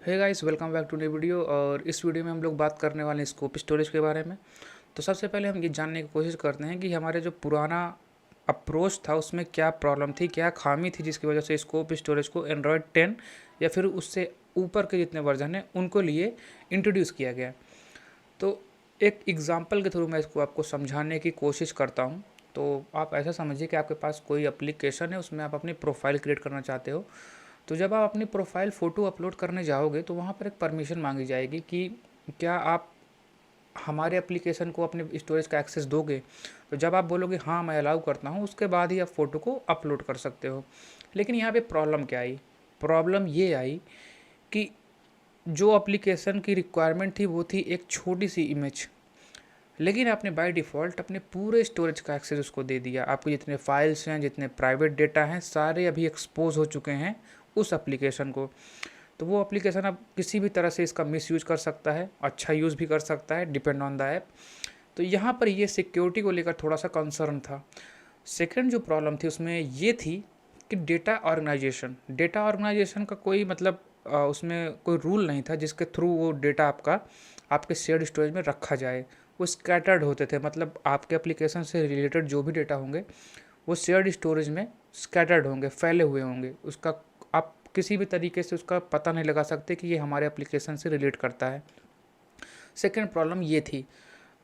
Hey guys, welcome back to new video. और इस video में हम लोग बात करने वाले हैं स्कोप स्टोरेज के बारे में। तो सबसे पहले हम ये जानने की कोशिश करते हैं कि हमारे जो पुराना अप्रोच था उसमें क्या प्रॉब्लम थी, क्या खामी थी जिसकी वजह से स्कोप स्टोरेज को एंड्रॉयड 10 या फिर उससे ऊपर के जितने वर्जन हैं उनको लिए इंट्रोड्यूस किया गया। तो एक एग्जांपल के थ्रू मैं इसको आपको समझाने की कोशिश करता हूँ। तो आप ऐसा समझिए कि आपके पास कोई एप्लीकेशन है, उसमें आप अपनी प्रोफाइल क्रिएट करना चाहते हो। तो जब आप अपनी प्रोफाइल फ़ोटो अपलोड करने जाओगे तो वहाँ पर एक परमिशन मांगी जाएगी कि क्या आप हमारे एप्लीकेशन को अपने स्टोरेज का एक्सेस दोगे। तो जब आप बोलोगे हाँ मैं अलाउ करता हूँ, उसके बाद ही आप फ़ोटो को अपलोड कर सकते हो। लेकिन यहाँ पे प्रॉब्लम क्या आई? प्रॉब्लम ये आई कि जो एप्लीकेशन की रिक्वायरमेंट थी वो थी एक छोटी सी इमेज, लेकिन आपने बाय डिफ़ॉल्ट अपने पूरे स्टोरेज का एक्सेस उसको दे दिया। आपके जितने फाइल्स हैं, जितने प्राइवेट डेटा हैं, सारे अभी एक्सपोज हो चुके हैं उस एप्लीकेशन को। तो वो एप्लीकेशन अब किसी भी तरह से इसका मिसयूज़ कर सकता है, अच्छा यूज़ भी कर सकता है, डिपेंड ऑन द ऐप। तो यहाँ पर ये सिक्योरिटी को लेकर थोड़ा सा कंसर्न था। सेकंड जो प्रॉब्लम थी उसमें ये थी कि डेटा ऑर्गेनाइजेशन का कोई मतलब उसमें कोई रूल नहीं था जिसके थ्रू वो डेटा आपका आपके शेयर्ड स्टोरेज में रखा जाए। वो स्कैटर्ड होते थे, मतलब आपके एप्लीकेशन से रिलेटेड जो भी डेटा होंगे वो शेयर्ड स्टोरेज में स्कैटर्ड होंगे, फैले हुए होंगे। उसका आप किसी भी तरीके से उसका पता नहीं लगा सकते कि ये हमारे एप्लीकेशन से रिलेट करता है। सेकेंड प्रॉब्लम ये थी।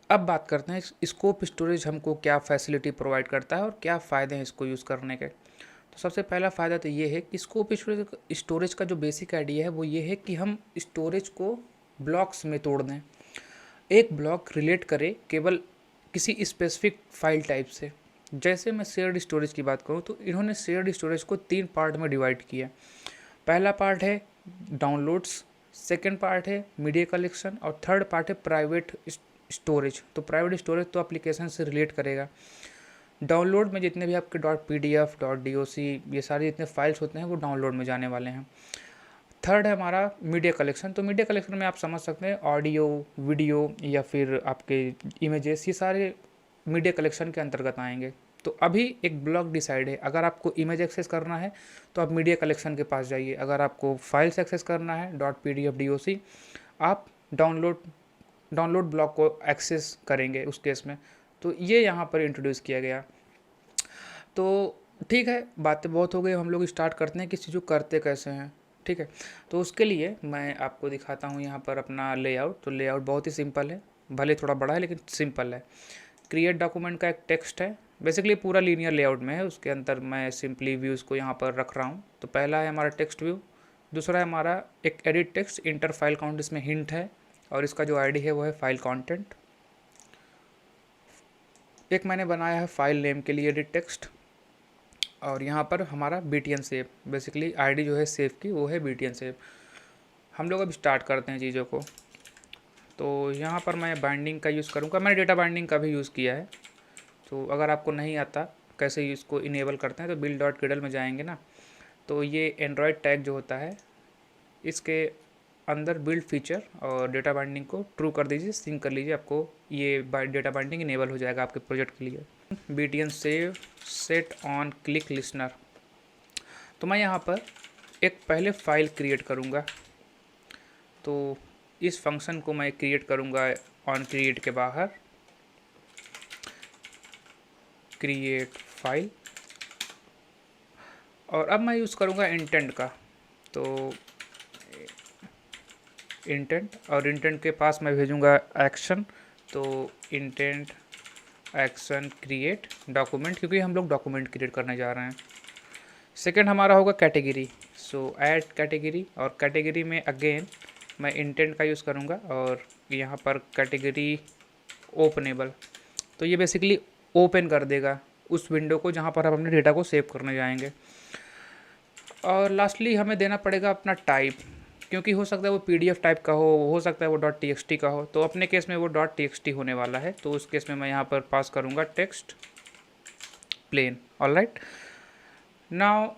अब बात करते हैं स्कोप स्टोरेज हमको क्या फैसिलिटी प्रोवाइड करता है और क्या फ़ायदे हैं इसको यूज़ करने के। तो सबसे पहला फ़ायदा तो ये है कि स्कोप स्टोरेज का जो बेसिक आइडिया है वो ये है कि हम स्टोरेज को ब्लॉक्स में तोड़ दें। एक ब्लॉक रिलेट करे केवल किसी स्पेसिफिक फाइल टाइप से। जैसे मैं शेयर्ड स्टोरेज की बात करूँ तो इन्होंने शेयर्ड स्टोरेज को 3 पार्ट में डिवाइड किया। पहला पार्ट है डाउनलोड्स, सेकेंड पार्ट है मीडिया कलेक्शन और थर्ड पार्ट है प्राइवेट स्टोरेज। तो प्राइवेट स्टोरेज तो एप्लीकेशन से रिलेट करेगा। डाउनलोड में जितने भी आपके .pdf .doc ये सारे जितने फाइल्स होते हैं वो डाउनलोड में जाने वाले हैं। थर्ड है हमारा मीडिया कलेक्शन। तो मीडिया कलेक्शन में आप समझ सकते हैं ऑडियो, वीडियो या फिर आपके इमेजेस, ये सारे मीडिया कलेक्शन के अंतर्गत आएंगे। तो अभी एक ब्लॉक डिसाइड है। अगर आपको इमेज एक्सेस करना है तो आप मीडिया कलेक्शन के पास जाइए। अगर आपको फाइल्स एक्सेस करना है .pdf doc, आप डाउनलोड ब्लॉक को एक्सेस करेंगे उस केस में। तो ये यहाँ पर इंट्रोड्यूस किया गया। तो ठीक है, बातें बहुत हो गई, हम लोग स्टार्ट करते हैं कि चीज़ों करते कैसे हैं। ठीक है, तो उसके लिए मैं आपको दिखाता हूँ यहाँ पर अपना लेआउट। तो लेआउट बहुत ही सिंपल है, भले थोड़ा बड़ा है लेकिन सिंपल है। क्रिएट डॉक्यूमेंट का एक टेक्स्ट है, बेसिकली पूरा लीनियर लेआउट में है, उसके अंदर मैं सिंपली व्यूज़ को यहाँ पर रख रहा हूँ। तो पहला है हमारा टेक्स्ट व्यू, दूसरा है हमारा एक edit text, inter file count इसमें हिंट है, और इसका जो आईडी है वो है फाइल कंटेंट। एक मैंने बनाया है फाइल नेम के लिए एडिट टेक्स्ट, और यहाँ पर हमारा btn सेव, बेसिकली आईडी जो है सेव की वो है btn सेव। हम लोग अब स्टार्ट करते हैं चीज़ों को। तो यहाँ पर मैं बाइंडिंग का यूज़ करूँगा, मैंने डेटा बाइंडिंग का भी यूज़ किया है। तो अगर आपको नहीं आता कैसे इसको इनेबल करते हैं तो build.gradle में जाएंगे ना, तो ये एंड्रॉयड टैग जो होता है इसके अंदर बिल्ड फीचर और डेटा बाइंडिंग को ट्रू कर दीजिए, सिंक कर लीजिए, आपको ये डेटा बाइंडिंग इनेबल हो जाएगा आपके प्रोजेक्ट के लिए। btn save set on click listener. तो मैं यहाँ पर एक पहले फाइल क्रिएट करूँगा। तो इस फंक्शन को मैं क्रिएट करूँगा ऑन क्रिएट के बाहर, क्रिएट फाइल, और अब मैं यूज़ करूँगा इंटेंट का। तो इंटेंट, और इंटेंट के पास मैं भेजूँगा एक्शन। तो इंटेंट एक्शन क्रिएट डॉक्यूमेंट, क्योंकि हम लोग डॉक्यूमेंट क्रिएट करने जा रहे हैं। सेकंड हमारा होगा कैटेगरी। सो ऐड कैटेगरी, और कैटेगरी में अगेन मैं इंटेंट का यूज़ करूँगा और यहाँ पर कैटेगरी ओपनेबल। तो ये बेसिकली ओपन कर देगा उस विंडो को जहाँ पर हम अपने डेटा को सेव करने जाएंगे। और लास्टली हमें देना पड़ेगा अपना टाइप, क्योंकि हो सकता है वो PDF टाइप का हो सकता है वो .txt का हो। तो अपने केस में वो .txt होने वाला है, तो उस केस में मैं यहाँ पर पास करूँगा टेक्स्ट प्लेन। ऑलराइट, नाउ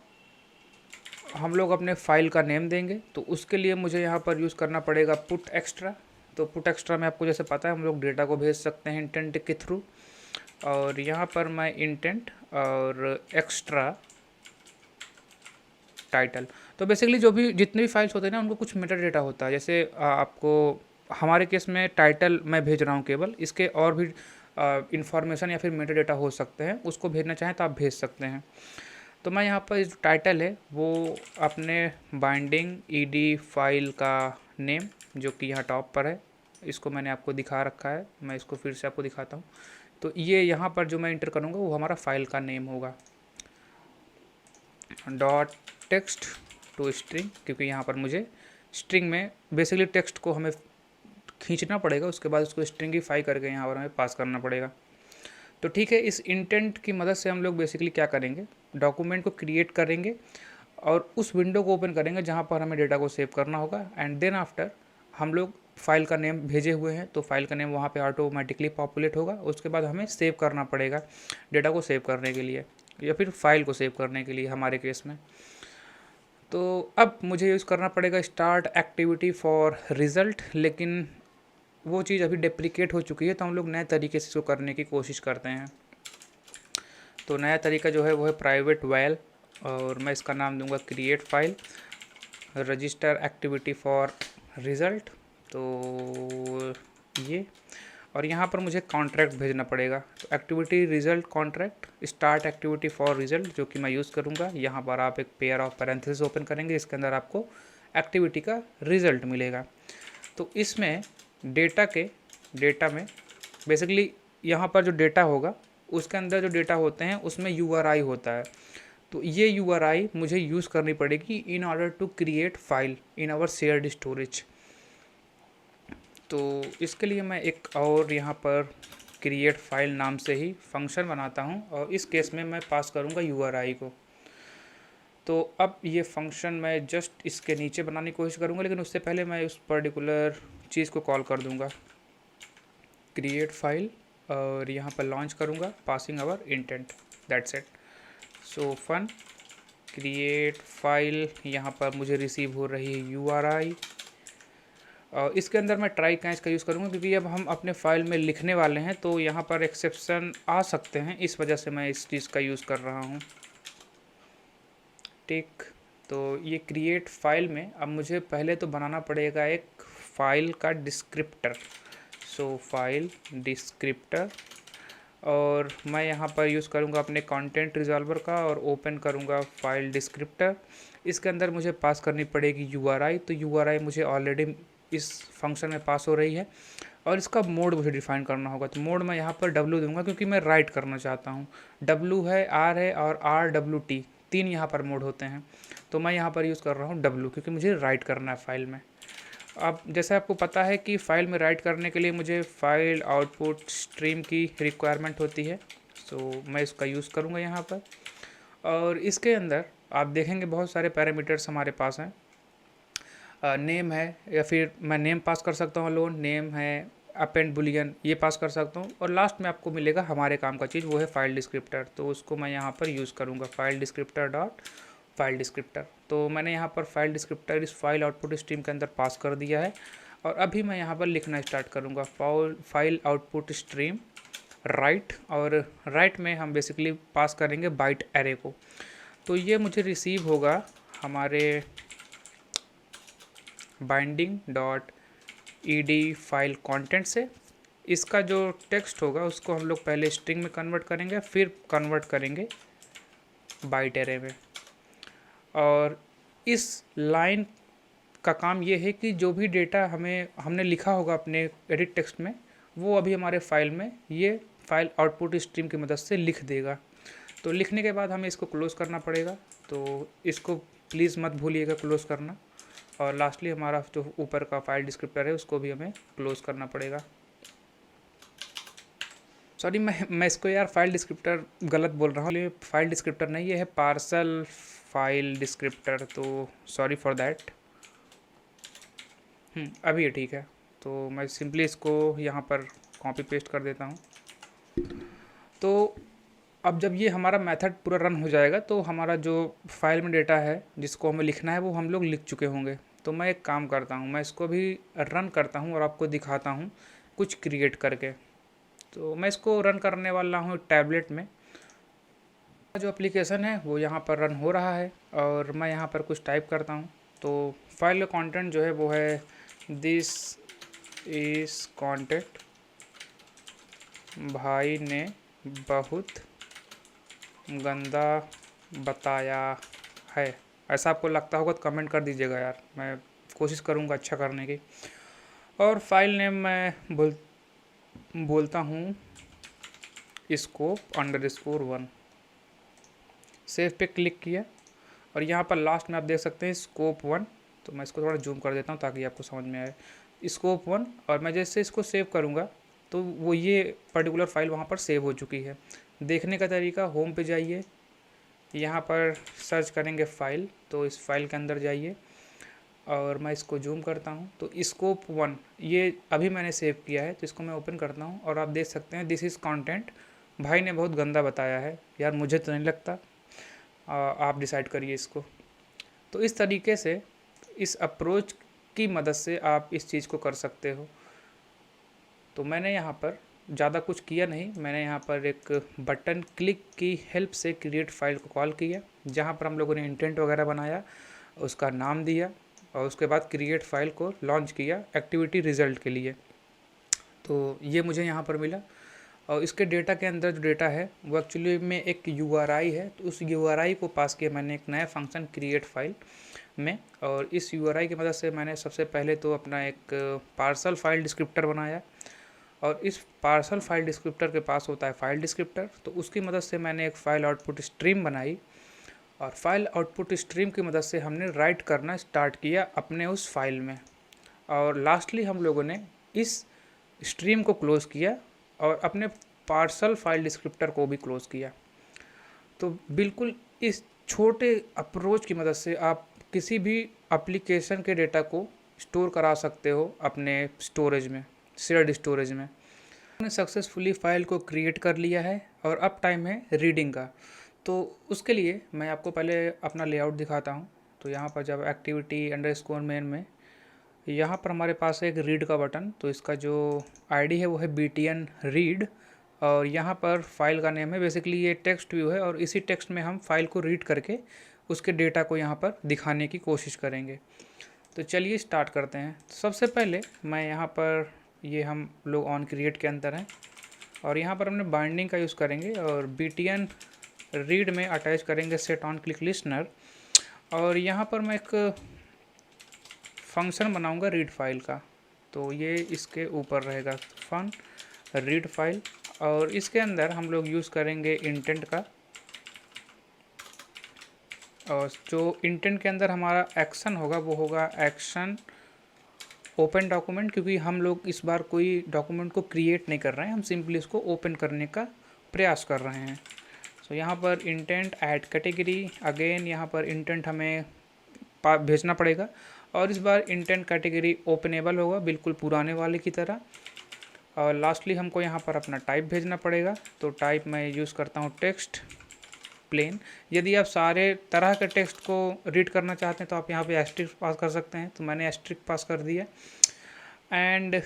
हम लोग अपने फाइल का नेम देंगे। तो उसके लिए मुझे यहाँ पर यूज़ करना पड़ेगा पुट एक्स्ट्रा। तो पुट एक्स्ट्रा में आपको जैसे पता है हम लोग डेटा को भेज सकते हैं इंटेंट के थ्रू, और यहाँ पर मैं इंटेंट और एक्स्ट्रा टाइटल। तो बेसिकली जो भी जितने भी फाइल्स होते हैं ना उनको कुछ मेटा डेटा होता है। जैसे आपको हमारे केस में टाइटल मैं भेज रहा हूँ केवल, इसके और भी इंफॉर्मेशन या फिर मेटा डेटा हो सकते हैं, उसको भेजना चाहें तो आप भेज सकते हैं। तो मैं यहाँ पर जो टाइटल है वो अपने बाइंडिंग ईडी फाइल का नेम, जो कि यहाँ टॉप पर है, इसको मैंने आपको दिखा रखा है, मैं इसको फिर से आपको दिखाता हूँ। तो ये यहाँ पर जो मैं इंटर करूँगा वो हमारा फाइल का नेम होगा, डॉट टेक्स्ट टू स्ट्रिंग, क्योंकि यहाँ पर मुझे स्ट्रिंग में बेसिकली टेक्स्ट को हमें खींचना पड़ेगा, उसके बाद उसको स्ट्रिंगिफाई करके यहाँ पर हमें पास करना पड़ेगा। तो ठीक है, इस इंटेंट की मदद से हम लोग बेसिकली क्या करेंगे, डॉक्यूमेंट को क्रिएट करेंगे और उस विंडो को ओपन करेंगे जहाँ पर हमें डेटा को सेव करना होगा। एंड देन आफ्टर हम लोग फाइल का नेम भेजे हुए हैं तो फाइल का नेम वहाँ पे ऑटोमेटिकली पॉपुलेट होगा। उसके बाद हमें सेव करना पड़ेगा डेटा को सेव करने के लिए या फिर फाइल को सेव करने के लिए हमारे केस में। तो अब मुझे यूज़ करना पड़ेगा स्टार्ट एक्टिविटी फॉर रिज़ल्ट, लेकिन वो चीज़ अभी डेप्रिकेट हो चुकी है, तो हम लोग नए तरीके से इसको करने की कोशिश करते हैं। तो नया तरीका जो है वो है प्राइवेट वैल, और मैं इसका नाम दूंगा create file register activity for result. तो ये, और यहाँ पर मुझे कॉन्ट्रैक्ट भेजना पड़ेगा। तो activity result contract start activity for result, जो कि मैं यूज़ करूँगा। यहाँ पर आप एक पेयर ऑफ पैरेंथेसिस ओपन करेंगे, इसके अंदर आपको एक्टिविटी का रिज़ल्ट मिलेगा। तो इसमें डेटा में बेसिकली यहाँ पर जो डेटा होगा उसके अंदर जो डेटा होते हैं उसमें URI होता है। तो ये URI मुझे यूज़ करनी पड़ेगी in order to create file in our shared storage. तो इसके लिए मैं एक और यहाँ पर क्रिएट फाइल नाम से ही फंक्शन बनाता हूँ और इस केस में मैं पास करूँगा URI को। तो अब ये फंक्शन मैं जस्ट इसके नीचे बनाने की कोशिश करूँगा, लेकिन उससे पहले मैं उस पर्टिकुलर चीज़ को कॉल कर दूँगा क्रिएट फाइल और यहाँ पर लॉन्च करूँगा passing our intent, that's it. So fun create file, यहाँ पर मुझे रिसीव हो रही है URI। और इसके अंदर मैं ट्राई कैच का यूज़ करूँगा क्योंकि अब हम अपने फाइल में लिखने वाले हैं तो यहाँ पर एक्सेप्शन आ सकते हैं, इस वजह से मैं इस चीज़ का यूज़ कर रहा हूँ। ठीक, तो ये क्रिएट फाइल में अब मुझे पहले तो बनाना पड़ेगा एक फाइल का डिस्क्रिप्टर। सो फाइल डिस्क्रिप्टर, और मैं यहाँ पर यूज़ करूँगा अपने कंटेंट रिजॉल्वर का और ओपन करूँगा फाइल डिस्क्रिप्टर। इसके अंदर मुझे पास करनी पड़ेगी URI। तो URI मुझे ऑलरेडी इस फंक्शन में पास हो रही है और इसका मोड मुझे डिफाइन करना होगा। तो मोड मैं यहाँ पर W दूंगा क्योंकि मैं राइट करना चाहता हूँ। W है, R है और RWT, 3 यहाँ पर मोड होते हैं। तो मैं यहाँ पर यूज़ कर रहा हूँ W क्योंकि मुझे राइट करना है फाइल में। अब जैसे आपको पता है कि फ़ाइल में राइट करने के लिए मुझे फाइल आउटपुट स्ट्रीम की रिक्वायरमेंट होती है। सो मैं इसका यूज़ करूँगा यहाँ पर, और इसके अंदर आप देखेंगे बहुत सारे पैरामीटर्स हमारे पास हैं। नेम है, या फिर मैं नेम पास कर सकता हूँ, लोन नेम है, अपेंड बुलियन ये पास कर सकता हूँ, और लास्ट में आपको मिलेगा हमारे काम का चीज़, वो है फाइल डिस्क्रिप्टर। तो उसको मैं यहाँ पर यूज़ करूँगा file descriptor dot file descriptor. तो मैंने यहाँ पर फाइल डिस्क्रिप्टर इस फाइल आउटपुट स्ट्रीम के अंदर पास कर दिया है और अभी मैं यहाँ पर लिखना स्टार्ट करूँगा फाइल आउटपुट स्ट्रीम राइट, और राइट में हम बेसिकली पास करेंगे बाइट एरे को। तो ये मुझे रिसीव होगा हमारे binding dot ED file content से। इसका जो टेक्स्ट होगा उसको हम लोग पहले स्ट्रिंग में कन्वर्ट करेंगे, फिर कन्वर्ट करेंगे बाइट एरे में। और इस लाइन का काम ये है कि जो भी डेटा हमने लिखा होगा अपने एडिट टेक्स्ट में, वो अभी हमारे फाइल में ये फाइल आउटपुट स्ट्रीम की मदद से लिख देगा। तो लिखने के बाद हमें इसको क्लोज़ करना पड़ेगा, तो इसको प्लीज़ मत भूलिएगा क्लोज़ करना। और लास्टली हमारा जो ऊपर का फाइल डिस्क्रिप्टर है उसको भी हमें क्लोज़ करना पड़ेगा। सॉरी, मैं इसको यार फाइल डिस्क्रिप्टर गलत बोल रहा हूँ, फाइल डिस्क्रिप्टर नहीं, ये है पार्सल फाइल डिस्क्रिप्टर, तो सॉरी फॉर दैट। अभी ये ठीक है। तो मैं सिंपली इसको यहाँ पर कॉपी पेस्ट कर देता हूँ। तो अब जब ये हमारा मेथड पूरा रन हो जाएगा तो हमारा जो फाइल में डेटा है जिसको हमें लिखना है वो हम लोग लिख चुके होंगे। तो मैं एक काम करता हूँ, मैं इसको भी रन करता हूँ और आपको दिखाता हूँ कुछ क्रिएट करके। तो मैं इसको रन करने वाला हूँ टैबलेट में। जो एप्लीकेशन है वो यहाँ पर रन हो रहा है और मैं यहाँ पर कुछ टाइप करता हूँ। तो फाइल का कंटेंट जो है वो है दिस इज़ कंटेंट, भाई ने बहुत गंदा बताया है। ऐसा आपको लगता होगा तो कमेंट कर दीजिएगा यार, मैं कोशिश करूँगा अच्छा करने की। और फाइल नेम मैं बोलता हूँ scope_1। सेव पे क्लिक किया और यहाँ पर लास्ट में आप देख सकते हैं scope1। तो मैं इसको थोड़ा जूम कर देता हूँ ताकि आपको समझ में आए। scope1, और मैं जैसे इसको सेव करूँगा तो वो ये पर्टिकुलर फाइल वहाँ पर सेव हो चुकी है। देखने का तरीका, होम पे जाइए, यहाँ पर सर्च करेंगे फाइल, तो इस फाइल के अंदर जाइए और मैं इसको जूम करता हूँ। तो scope1 ये अभी मैंने सेव किया है, तो इसको मैं ओपन करता हूँ और आप देख सकते हैं दिस इज़ कंटेंट, भाई ने बहुत गंदा बताया है। यार मुझे तो नहीं लगता, आप डिसाइड करिए इसको। तो इस तरीके से, इस अप्रोच की मदद से आप इस चीज़ को कर सकते हो। तो मैंने यहाँ पर ज़्यादा कुछ किया नहीं, मैंने यहाँ पर एक बटन क्लिक की हेल्प से क्रिएट फाइल को कॉल किया, जहाँ पर हम लोगों ने इंटेंट वगैरह बनाया, उसका नाम दिया और उसके बाद क्रिएट फाइल को लॉन्च किया एक्टिविटी रिज़ल्ट के लिए। तो ये मुझे यहाँ पर मिला और इसके डेटा के अंदर जो डेटा है वो एक्चुअली में एक URI है। तो उस URI को पास किया मैंने एक नया फंक्शन क्रिएट फाइल में, और इस URI की मदद से मैंने सबसे पहले तो अपना एक पार्सल फाइल डिस्क्रिप्टर बनाया, और इस पार्सल फाइल डिस्क्रिप्टर के पास होता है फाइल डिस्क्रिप्टर। तो उसकी मदद से मैंने एक फ़ाइल आउटपुट स्ट्रीम बनाई और फाइल आउटपुट स्ट्रीम की मदद से हमने राइट करना स्टार्ट किया अपने उस फाइल में, और लास्टली हम लोगों ने इस स्ट्रीम को क्लोज़ किया और अपने पार्सल फाइल डिस्क्रिप्टर को भी क्लोज़ किया। तो बिल्कुल इस छोटे अप्रोच की मदद से आप किसी भी एप्लीकेशन के डेटा को स्टोर करा सकते हो अपने स्टोरेज में, शेयर्ड स्टोरेज में। हमने सक्सेसफुली फ़ाइल को क्रिएट कर लिया है और अब टाइम है रीडिंग का। तो उसके लिए मैं आपको पहले अपना लेआउट दिखाता हूँ। तो यहाँ पर जब एक्टिविटी अंडरस्कोर मेन में यहाँ पर हमारे पास है एक रीड का बटन, तो इसका जो आईडी है वो है btn रीड, और यहाँ पर फाइल का नेम है, बेसिकली ये टेक्स्ट व्यू है और इसी टेक्स्ट में हम फाइल को रीड करके उसके डेटा को यहाँ पर दिखाने की कोशिश करेंगे। तो चलिए स्टार्ट करते हैं। तो सबसे पहले मैं यहाँ पर, ये हम लोग ऑन क्रिएट के अंदर हैं और यहाँ पर हमने बाइंडिंग का यूज़ करेंगे और btn रीड में अटैच करेंगे सेट ऑन क्लिक लिस्टनर, और यहाँ पर मैं एक फंक्शन बनाऊंगा रीड फाइल का। तो ये इसके ऊपर रहेगा फन रीड फाइल, और इसके अंदर हम लोग यूज़ करेंगे इंटेंट का, और जो इंटेंट के अंदर हमारा एक्शन होगा वो होगा एक्शन ओपन डॉक्यूमेंट, क्योंकि हम लोग इस बार कोई डॉक्यूमेंट को क्रिएट नहीं कर रहे हैं, हम सिंपली इसको ओपन करने का प्रयास कर रहे हैं। सो यहाँ पर इंटेंट ऐड कैटेगरी, अगेन यहाँ पर इंटेंट हमें भेजना पड़ेगा और इस बार इंटेंट कैटेगरी ओपनेबल होगा बिल्कुल पुराने वाले की तरह। और लास्टली हमको यहाँ पर अपना टाइप भेजना पड़ेगा। तो टाइप मैं यूज़ करता हूँ टेक्स्ट प्लेन। यदि आप सारे तरह के टेक्स्ट को रीड करना चाहते हैं तो आप यहाँ पे एस्ट्रिक पास कर सकते हैं, तो मैंने एस्ट्रिक पास कर दिया। एंड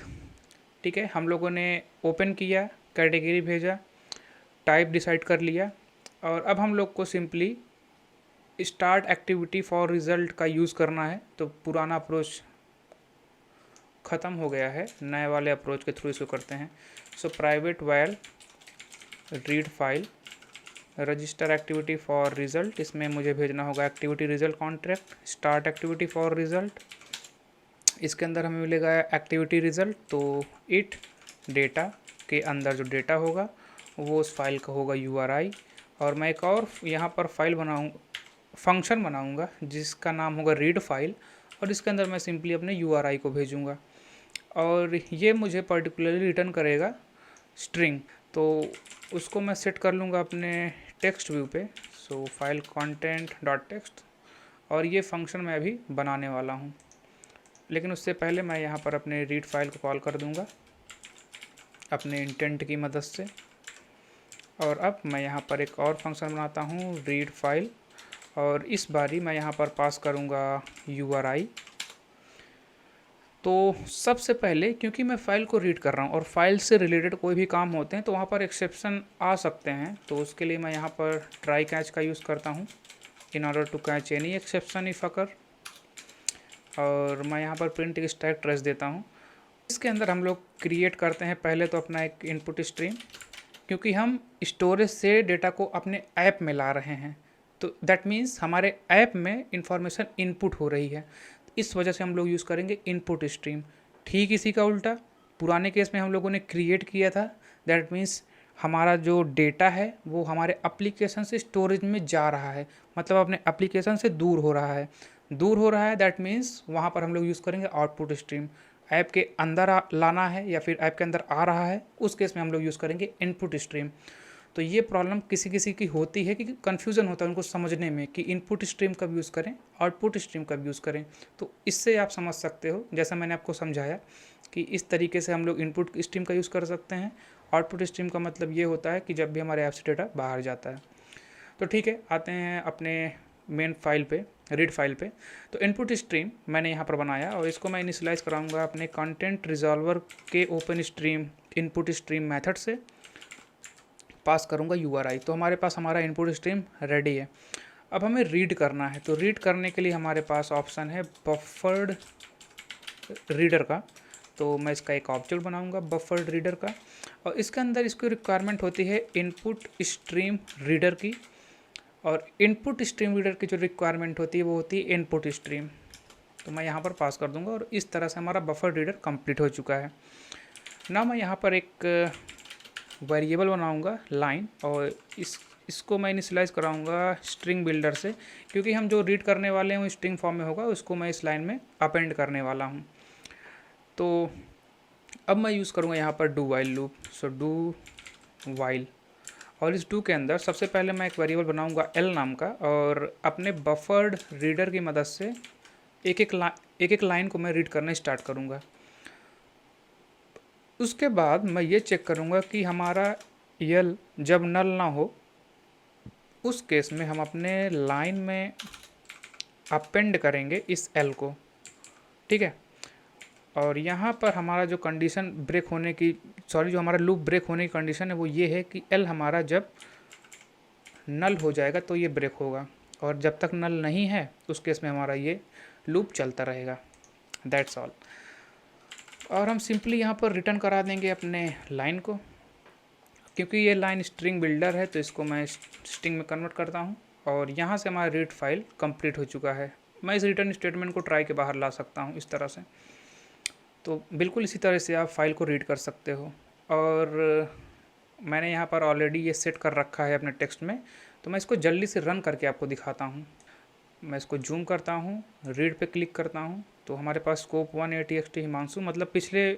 ठीक है, हम लोगों ने ओपन किया, कैटेगरी भेजा, टाइप डिसाइड कर लिया, और अब हम लोग को simply start activity for result का यूज़ करना है। तो पुराना अप्रोच ख़त्म हो गया है, नए वाले अप्रोच के थ्रू इसको करते हैं। So private while read file register activity for result, इसमें मुझे भेजना होगा activity result contract start activity for result. इसके अंदर हमें मिलेगा एक्टिविटी रिज़ल्ट, तो इट डेटा के अंदर जो डेटा होगा वो उस फाइल का होगा URI। और मैं एक और यहाँ पर फाइल फंक्शन बनाऊँगा जिसका नाम होगा रीड फाइल, और इसके अंदर मैं सिंपली अपने URI को भेजूँगा और ये मुझे पर्टिकुलरली रिटर्न करेगा स्ट्रिंग। तो उसको मैं सेट कर लूँगा अपने टेक्स्ट व्यू पे। सो फाइल कंटेंट डॉट टेक्स्ट, और ये फंक्शन मैं अभी बनाने वाला हूँ, लेकिन उससे पहले मैं यहाँ पर अपने रीड फाइल को कॉल कर दूँगा अपने इंटेंट की मदद से। और अब मैं यहाँ पर एक और फंक्शन बनाता हूँ रीड फाइल, और इस बारी मैं यहाँ पर पास करूँगा URI। तो सबसे पहले क्योंकि मैं फ़ाइल को रीड कर रहा हूँ और फाइल से रिलेटेड कोई भी काम होते हैं तो वहाँ पर एक्सेप्शन आ सकते हैं, तो उसके लिए मैं यहाँ पर ट्राई कैच का यूज़ करता हूँ in order to catch any exception if occur, और मैं यहाँ पर प्रिंट स्टैक ट्रेस देता हूँ। इसके अंदर हम लोग क्रिएट करते हैं पहले तो अपना एक इनपुट स्ट्रीम, क्योंकि हम स्टोरेज से डेटा को अपने ऐप में ला रहे हैं, तो दैट मीन्स हमारे ऐप में इंफॉर्मेशन इनपुट हो रही है, इस वजह से हम लोग यूज़ करेंगे इनपुट स्ट्रीम। ठीक इसी का उल्टा पुराने केस में हम लोगों ने क्रिएट किया था, दैट मीन्स हमारा जो डेटा है वो हमारे एप्लीकेशन से स्टोरेज में जा रहा है, मतलब अपने एप्लीकेशन से दूर हो रहा है, दैट मीन्स वहाँ पर हम लोग यूज़ करेंगे आउटपुट स्ट्रीम। ऐप के अंदर लाना है या फिर ऐप के अंदर आ रहा है, उस केस में हम लोग यूज़ करेंगे इनपुट स्ट्रीम। तो ये प्रॉब्लम किसी किसी की होती है कि कन्फ्यूज़न होता है उनको समझने में कि इनपुट स्ट्रीम कब यूज़ करें, आउटपुट स्ट्रीम कब यूज़ करें। तो इससे आप समझ सकते हो, जैसा मैंने आपको समझाया कि इस तरीके से हम लोग इनपुट स्ट्रीम का यूज़ कर सकते हैं। आउटपुट स्ट्रीम का मतलब ये होता है कि जब भी हमारे ऐप से डेटा बाहर जाता है। तो ठीक है, आते हैं अपने मेन फाइल पे, रीड फाइल पे। तो इनपुट स्ट्रीम मैंने यहाँ पर बनाया और इसको मैं इनिशियलाइज़ कराऊंगा अपने कंटेंट रिजॉल्वर के open stream input stream method से, पास करूँगा URI। तो हमारे पास हमारा इनपुट स्ट्रीम रेडी है। अब हमें रीड करना है, तो रीड करने के लिए हमारे पास ऑप्शन है बफर्ड रीडर का। तो मैं इसका एक ऑब्जेक्ट बनाऊंगा बफर्ड रीडर का, और इसके अंदर इसकी रिक्वायरमेंट होती है इनपुट स्ट्रीम रीडर की, और इनपुट स्ट्रीम रीडर की जो रिक्वायरमेंट होती है वो होती है इनपुट स्ट्रीम। तो मैं यहाँ पर पास कर दूंगा और इस तरह से हमारा बफर रीडर कंप्लीट हो चुका है। ना मैं यहाँ पर एक वेरिएबल बनाऊंगा लाइन, और इसको मैं इनिशियलाइज़ कराऊंगा स्ट्रिंग बिल्डर से, क्योंकि हम जो रीड करने वाले हैं वो स्ट्रिंग फॉर्म में होगा, उसको मैं इस लाइन में अपेंड करने वाला हूँ। तो अब मैं यूज़ करूँगा यहाँ पर do while loop. So do while, और इस डू के अंदर सबसे पहले मैं एक वेरिएबल बनाऊंगा एल नाम का, और अपने बफर्ड रीडर की मदद से एक एक लाइन को मैं रीड करना स्टार्ट करूँगा। उसके बाद मैं ये चेक करूँगा कि हमारा यल जब नल ना हो, उस केस में हम अपने लाइन में अपेंड करेंगे इस एल को, ठीक है। और यहाँ पर हमारा जो कंडीशन ब्रेक होने की, जो हमारा लूप ब्रेक होने की कंडीशन है वो ये है कि एल हमारा जब नल हो जाएगा तो ये ब्रेक होगा, और जब तक नल नहीं है उस केस में हमारा ये लूप चलता रहेगा। That's all. और हम सिंपली यहाँ पर रिटर्न करा देंगे अपने लाइन को, क्योंकि ये लाइन स्ट्रिंग बिल्डर है तो इसको मैं स्ट्रिंग में कन्वर्ट करता हूँ, और यहाँ से हमारा रीड फाइल कंप्लीट हो चुका है। मैं इस रिटर्न स्टेटमेंट को ट्राई के बाहर ला सकता हूँ इस तरह से। तो बिल्कुल इसी तरह से आप फाइल को रीड कर सकते हो। और मैंने यहाँ पर ऑलरेडी ये सेट कर रखा है अपने टेक्स्ट में, तो मैं इसको जल्दी से रन करके आपको दिखाता हूँ। मैं इसको जूम करता हूँ, रीड पे क्लिक करता हूँ, तो हमारे पास स्कोप 1 ATXT हिमांशु, मतलब पिछले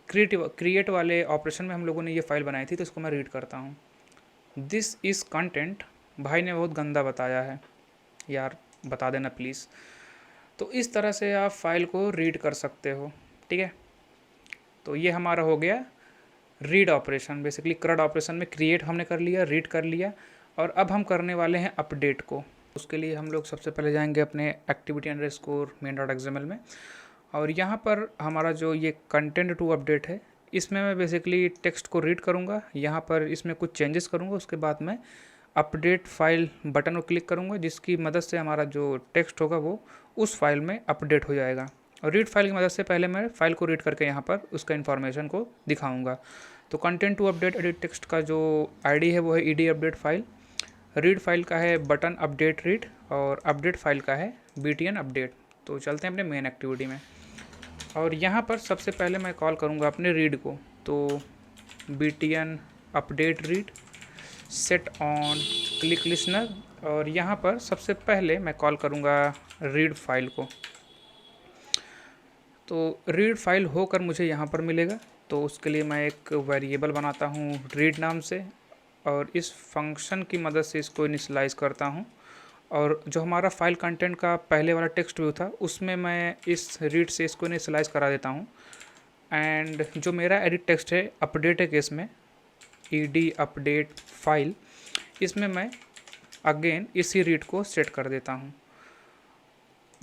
क्रिएट वाले ऑपरेशन में हम लोगों ने ये फाइल बनाई थी, तो इसको मैं रीड करता हूँ। दिस इज़ कंटेंट, भाई ने बहुत गंदा बताया है यार, बता देना प्लीज़। तो इस तरह से आप फाइल को रीड कर सकते हो, ठीक है। तो ये हमारा हो गया read operation. Basically CRUD operation में क्रिएट हमने कर लिया, रीड कर लिया, और अब हम करने वाले हैं अपडेट को। उसके लिए हम लोग सबसे पहले जाएंगे अपने activity_main.xml में, और यहाँ पर हमारा जो ये कंटेंट टू अपडेट है, इसमें मैं बेसिकली टेक्स्ट को रीड करूँगा, यहाँ पर इसमें कुछ चेंजेस करूँगा, उसके बाद मैं अपडेट फाइल बटन को क्लिक करूँगा, जिसकी मदद से हमारा जो टेक्स्ट होगा वो उस फाइल में अपडेट हो जाएगा। और रीड फाइल की मदद से पहले मैं फाइल को रीड करके यहाँ पर उसका इन्फॉर्मेशन को दिखाऊंगा। तो content to update edit text का जो आईडी है वो है ed update file, read file का है बटन अपडेट रीड, और अपडेट फाइल का है btn अपडेट। तो चलते हैं अपने मेन एक्टिविटी में, और यहाँ पर सबसे पहले मैं कॉल करूँगा अपने रीड को। तो btn update read set on click listener, और यहाँ पर सबसे पहले मैं कॉल करूँगा रीड फाइल को। तो रीड फाइल होकर मुझे यहाँ पर मिलेगा, तो उसके लिए मैं एक वेरिएबल बनाता हूँ रीड नाम से, और इस फंक्शन की मदद से इसको इनिशियलाइज करता हूँ। और जो हमारा फाइल कंटेंट का पहले वाला टेक्स्ट व्यू था उसमें मैं इस रीड से इसको इनिशियलाइज करा देता हूँ। एंड जो मेरा एडिट टेक्स्ट है अपडेट है केस में ed अपडेट फाइल, इसमें मैं अगेन इसी रीड को सेट कर देता हूँ।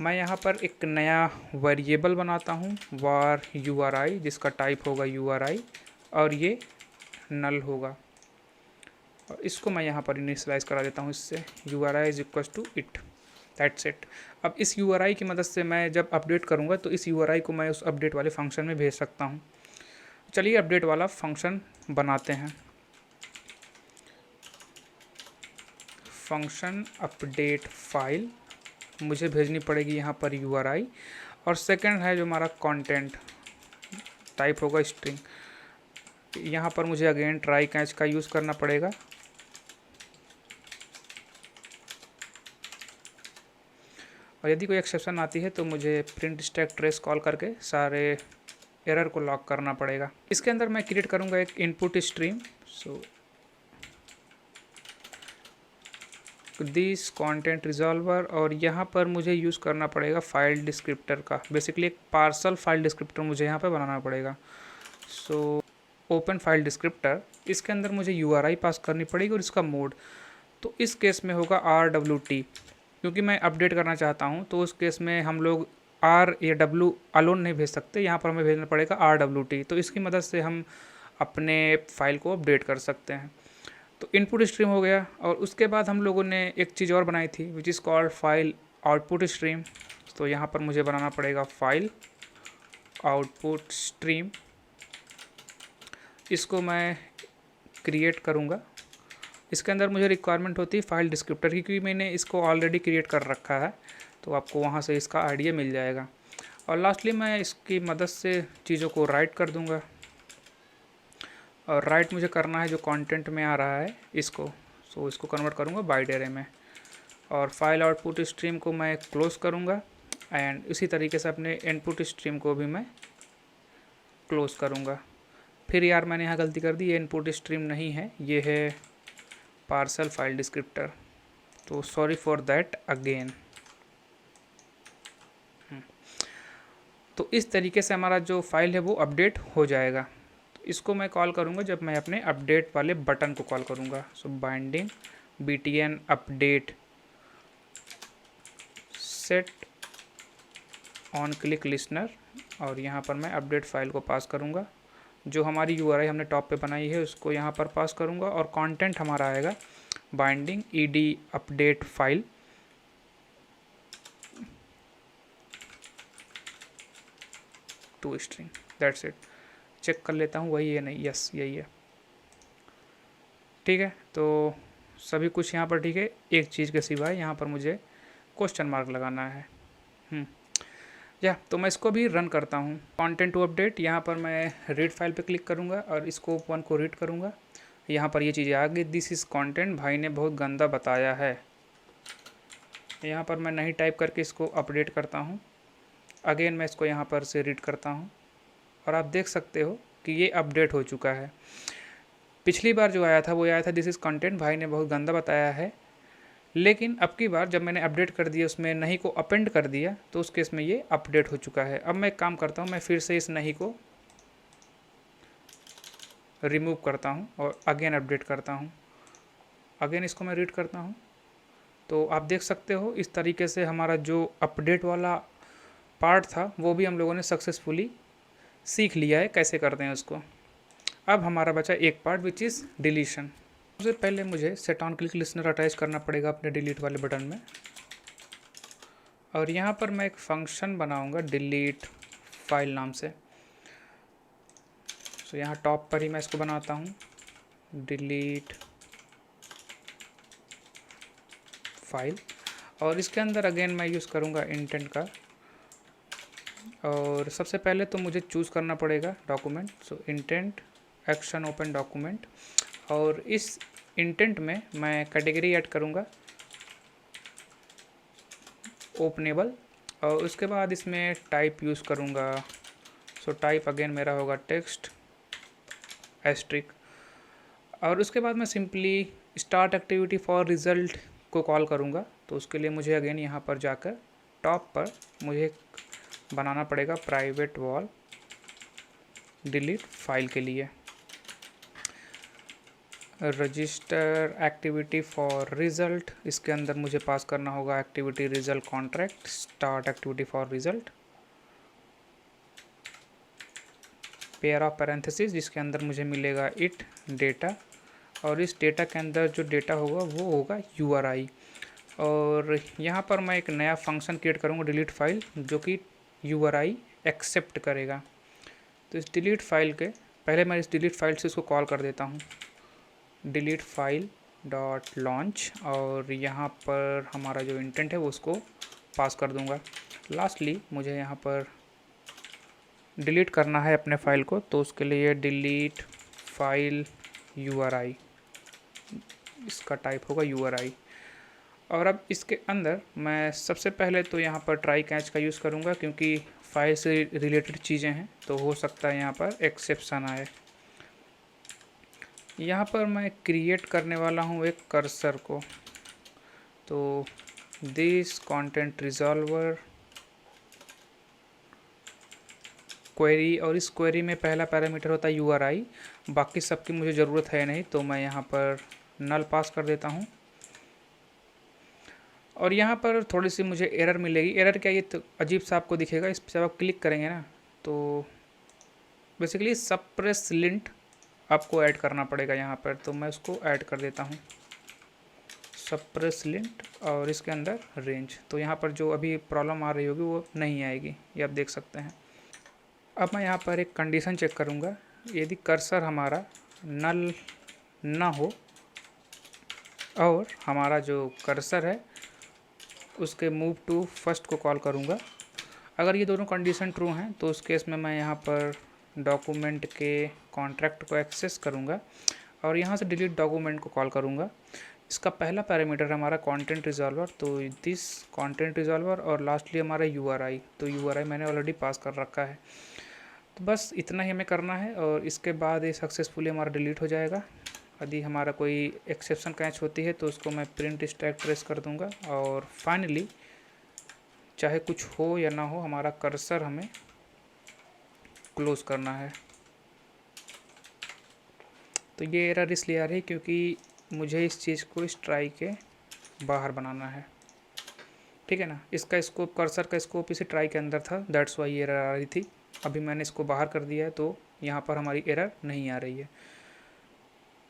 मैं यहाँ पर एक नया वेरिएबल बनाता हूँ var URI, जिसका टाइप होगा URI और ये नल होगा, और इसको मैं यहाँ पर इनिशियलाइज़ करा देता हूँ इससे URI is equal to it, that's it. अब इस URI की मदद से मैं जब अपडेट करूँगा तो इस URI को मैं उस अपडेट वाले फंक्शन में भेज सकता हूँ। चलिए अपडेट वाला फंक्शन बनाते हैं। फंक्शन अपडेट फाइल मुझे भेजनी पड़ेगी यहाँ पर URI, और सेकंड है जो हमारा कंटेंट, टाइप होगा स्ट्रिंग। यहाँ पर मुझे अगेन ट्राई कैच का यूज़ करना पड़ेगा, और यदि कोई एक्सेप्शन आती है तो मुझे प्रिंट स्टैक ट्रेस कॉल करके सारे एरर को लॉक करना पड़ेगा। इसके अंदर मैं क्रिएट करूँगा एक input stream, so this content resolver, और यहाँ पर मुझे यूज़ करना पड़ेगा फाइल डिस्क्रिप्टर का। बेसिकली एक पार्सल फाइल डिस्क्रिप्टर मुझे यहाँ पर बनाना पड़ेगा। सो ओपन फाइल डिस्क्रिप्टर, इसके अंदर मुझे URI पास करनी पड़ेगी और इसका मोड, तो इस केस में होगा RWT, क्योंकि मैं अपडेट करना चाहता हूँ तो उस केस में हम लोग R या W अलोन नहीं भेज सकते, यहाँ पर हमें भेजना पड़ेगा RWT। तो इसकी मदद से हम अपने फाइल को अपडेट कर सकते हैं। तो इनपुट स्ट्रीम हो गया, और उसके बाद हम लोगों ने एक चीज़ और बनाई थी which is called file output stream. तो यहाँ पर मुझे बनाना पड़ेगा फाइल आउटपुट स्ट्रीम, इसको मैं क्रिएट करूँगा। इसके अंदर मुझे रिक्वायरमेंट होती है फाइल डिस्क्रिप्टर की, क्योंकि मैंने इसको ऑलरेडी क्रिएट कर रखा है, तो आपको वहाँ से इसका आइडिया मिल जाएगा। और लास्टली मैं इसकी मदद से चीज़ों को राइट कर दूँगा, और राइट मुझे करना है जो कंटेंट में आ रहा है इसको, सो इसको कन्वर्ट करूँगा बाइट एरे में, और फाइल आउटपुट स्ट्रीम को मैं क्लोज़ करूँगा, एंड इसी तरीके से अपने इनपुट स्ट्रीम को भी मैं क्लोज़ करूँगा। फिर यार मैंने यहाँ गलती कर दी, ये इनपुट स्ट्रीम नहीं है, ये है पार्सल फाइल डिस्क्रिप्टर, तो सॉरी फॉर दैट अगेन। तो इस तरीके से हमारा जो फाइल है वो अपडेट हो जाएगा। तो इसको मैं कॉल करूँगा जब मैं अपने अपडेट वाले बटन को कॉल करूँगा। So binding btn update set on click listener, और यहाँ पर मैं अपडेट फाइल को पास करूँगा। जो हमारी URI हमने टॉप पे बनाई है उसको यहाँ पर पास करूँगा, और कंटेंट हमारा आएगा binding ed update file to string, that's it. Check कर लेता हूँ वही है नहीं, यस यही है, ठीक है। तो सभी कुछ यहाँ पर ठीक है, एक चीज़ के सिवाय यहाँ पर मुझे क्वेश्चन मार्क लगाना है। या तो मैं इसको भी रन करता हूँ। कंटेंट टू अपडेट, यहाँ पर मैं रीड फाइल पे क्लिक करूँगा और इसको 1 को रीड करूँगा। यहाँ पर ये चीज़ें आ गई, दिस इज़ कंटेंट, भाई ने बहुत गंदा बताया है। यहाँ पर मैं नहीं टाइप करके इसको अपडेट करता हूँ। अगेन मैं इसको यहाँ पर से रीड करता हूँ, और आप देख सकते हो कि ये अपडेट हो चुका है। पिछली बार जो आया था वो आया था दिस इज़ कंटेंट, भाई ने बहुत गंदा बताया है, लेकिन अब की बार जब मैंने अपडेट कर दिया, उसमें नहीं को अपेंड कर दिया, तो उस केस में ये अपडेट हो चुका है। अब मैं एक काम करता हूँ, मैं फिर से इस नहीं को रिमूव करता हूँ और अगेन अपडेट करता हूँ। अगेन इसको मैं रीड करता हूँ, तो आप देख सकते हो इस तरीके से हमारा जो अपडेट वाला पार्ट था वो भी हम लोगों ने सक्सेसफुली सीख लिया है कैसे करते हैं उसको। अब हमारा बचा एक पार्ट विच इज़ डिलीशन। सबसे पहले मुझे set on click listener attach करना पड़ेगा अपने डिलीट वाले बटन में, और यहाँ पर मैं एक फंक्शन बनाऊँगा डिलीट फाइल नाम से। तो यहाँ टॉप पर ही मैं इसको बनाता हूँ, डिलीट फाइल, और इसके अंदर अगेन मैं यूज़ करूँगा इंटेंट का। और सबसे पहले तो मुझे चूज़ करना पड़ेगा डॉक्यूमेंट, सो इंटेंट एक्शन ओपन डॉक्यूमेंट, और इस इंटेंट में मैं कैटेगरी ऐड करूँगा ओपनेबल, और उसके बाद इसमें टाइप यूज़ करूँगा। सो टाइप अगेन मेरा होगा टेक्स्ट एस्ट्रिक, और उसके बाद मैं simply start activity for result को कॉल करूँगा। तो उसके लिए मुझे अगेन यहाँ पर जाकर टॉप पर मुझे बनाना पड़ेगा प्राइवेट वॉल डिलीट फाइल के लिए। रजिस्टर एक्टिविटी फॉर रिज़ल्ट, इसके अंदर मुझे पास करना होगा activity result contract, start activity for result, pair of parenthesis जिसके अंदर मुझे मिलेगा इट डेटा, और इस डेटा के अंदर जो डेटा होगा वो होगा URI। और यहाँ पर मैं एक नया फंक्शन क्रिएट करूँगा डिलीट फाइल, जो कि URI एक्सेप्ट करेगा। तो इस डिलीट फाइल के पहले मैं इस डिलीट फाइल से इसको कॉल कर देता हूँ, डिलीट फाइल डॉट लॉन्च, और यहाँ पर हमारा जो इंटेंट है वो उसको पास कर दूँगा। लास्टली मुझे यहाँ पर डिलीट करना है अपने फाइल को, तो उसके लिए डिलीट फाइल URI, इसका टाइप होगा URI। और अब इसके अंदर मैं सबसे पहले तो यहाँ पर ट्राई कैच का यूज़ करूँगा, क्योंकि फाइल से रिलेटेड चीज़ें हैं तो हो सकता है यहाँ पर एक्सेप्शन आए। यहाँ पर मैं क्रिएट करने वाला हूँ एक कर्सर को, तो दिस कंटेंट रिजॉल्वर क्वेरी, और इस क्वेरी में पहला पैरामीटर होता है URI, बाकी सबकी मुझे ज़रूरत है नहीं, तो मैं यहाँ पर नल पास कर देता हूँ। और यहाँ पर थोड़ी सी मुझे एरर मिलेगी। एरर क्या, ये तो अजीब सा आपको दिखेगा, इस पर जब आप क्लिक करेंगे ना तो बेसिकली सप्रेस लिंट आपको ऐड करना पड़ेगा यहाँ पर, तो मैं उसको ऐड कर देता हूँ सप्रेस लिंट, और इसके अंदर रेंज, तो यहाँ पर जो अभी प्रॉब्लम आ रही होगी वो नहीं आएगी, ये आप देख सकते हैं। अब मैं यहाँ पर एक कंडीशन चेक करूँगा, यदि कर्सर हमारा नल ना हो और हमारा जो कर्सर है उसके मूव टू फर्स्ट को कॉल करूँगा, अगर ये दोनों कंडीशन ट्रू हैं तो उस केस में मैं यहाँ पर डॉक्यूमेंट के कॉन्ट्रैक्ट को एक्सेस करूँगा और यहाँ से डिलीट डॉक्यूमेंट को कॉल करूँगा। इसका पहला पैरामीटर हमारा कंटेंट रिजॉल्वर, तो दिस कंटेंट रिजॉल्वर, और लास्टली हमारा URI, तो URI मैंने ऑलरेडी पास कर रखा है। तो बस इतना ही हमें करना है और इसके बाद ये सक्सेसफुली हमारा डिलीट हो जाएगा। यदि हमारा कोई एक्सेप्शन कैच होती है तो उसको मैं प्रिंट स्टैक ट्रेस कर दूंगा, और फाइनली चाहे कुछ हो या ना हो हमारा कर्सर हमें क्लोज़ करना है। तो ये एरर इसलिए आ रही है क्योंकि मुझे इस चीज़ को इस ट्राई के बाहर बनाना है, ठीक है ना। इसका स्कोप, कर्सर का स्कोप इसी ट्राई के अंदर था, दैट्स वाई एरर आ रही थी। अभी मैंने इसको बाहर कर दिया है तो यहाँ पर हमारी एरर नहीं आ रही है।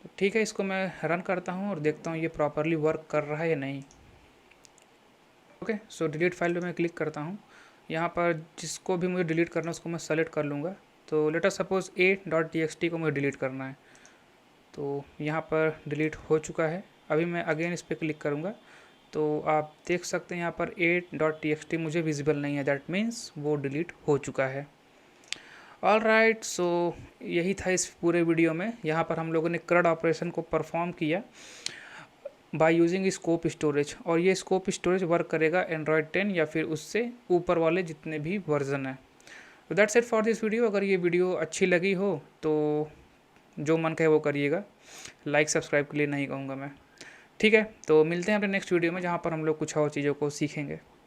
तो ठीक है, इसको मैं रन करता हूँ और देखता हूँ ये प्रॉपरली वर्क कर रहा है या नहीं। ओके, सो डिलीट फाइल पे मैं क्लिक करता हूँ। यहाँ पर जिसको भी मुझे डिलीट करना है उसको मैं सेलेक्ट कर लूँगा। तो लेट अस सपोज a.txt को मुझे डिलीट करना है, तो यहाँ पर डिलीट हो चुका है। अभी मैं अगेन इस पर क्लिक करूँगा तो आप देख सकते हैं यहाँ पर a.txt मुझे विजिबल नहीं है, दैट मीन्स वो डिलीट हो चुका है। ऑल राइट, सो यही था इस पूरे वीडियो में। यहाँ पर हम लोगों ने CRUD ऑपरेशन को परफॉर्म किया बाय यूजिंग स्कोप स्टोरेज, और ये स्कोप स्टोरेज वर्क करेगा एंड्रॉयड 10 या फिर उससे ऊपर वाले जितने भी वर्जन हैं। तो that's it for this video. अगर ये वीडियो अच्छी लगी हो तो जो मन कहे वो करिएगा, लाइक सब्सक्राइब के लिए नहीं कहूँगा मैं, ठीक है। तो मिलते हैं अपने नेक्स्ट वीडियो में जहाँ पर हम लोग कुछ और चीज़ों को सीखेंगे।